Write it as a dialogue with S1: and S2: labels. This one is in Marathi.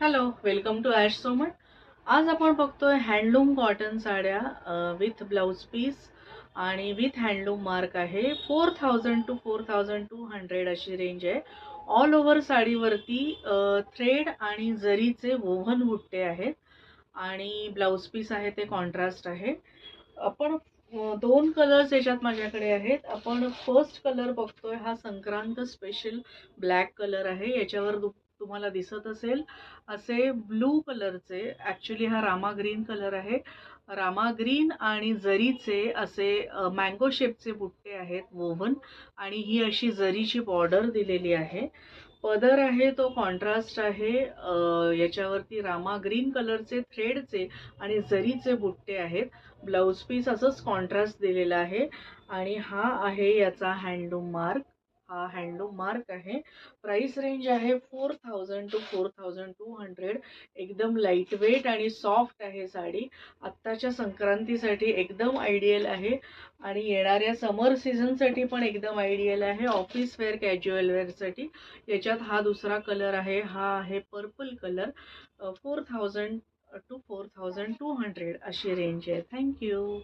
S1: Hello, welcome to Ash Soman. आज आपण बघतोय हँडलूम कॉटन साड्या विथ ब्लाउज पीस आणि विथ हँडलूम मार्क आहे. 4000 टू 4200 अशी रेंज आहे. ऑल ओव्हर साडीवरती थ्रेड आणि जरीचे वोव्हन बुट्टे आहेत आणि ब्लाउज पीस आहे ते कॉन्ट्रास्ट आहे. आपण दोन कलर्स याच्यात माझ्याकडे आहेत. आपण फर्स्ट कलर बघतोय हा संक्रांत स्पेशल ब्लॅक कलर आहे. याच्यावर तुम्हाला दिसत असेल असे ब्लू कलरचे, ॲक्च्युली हा रामा ग्रीन कलर आहे. रामा ग्रीन आणि जरीचे असे मँगो शेपचे बुट्टे आहेत वोव्हन आणि ही अशी जरीची बॉर्डर दिलेली आहे. पदर आहे तो कॉन्ट्रास्ट आहे. याच्यावरती रामा ग्रीन कलरचे थ्रेडचे आणि जरीचे बुट्टे आहेत. ब्लाउज पीस असंच कॉन्ट्रास्ट दिलेला आहे आणि हा आहे याचा हँडलूम मार्क. हा हँडलूम मार्क आहे. प्राइस रेंज आहे 4000 टू 4200. एकदम लाईट वेट आणि सॉफ्ट आहे साडी. आत्ताच्या संक्रांतीसाठी एकदम आयडियल आहे आणि येणाऱ्या समर सीझनसाठी पण एकदम आयडियल आहे. ऑफिस वेअर, कॅज्युअल वेअरसाठी. याच्यात हा दुसरा कलर आहे, हा आहे पर्पल कलर. 4000 टू 4200 अशी रेंज आहे. थँक्यू.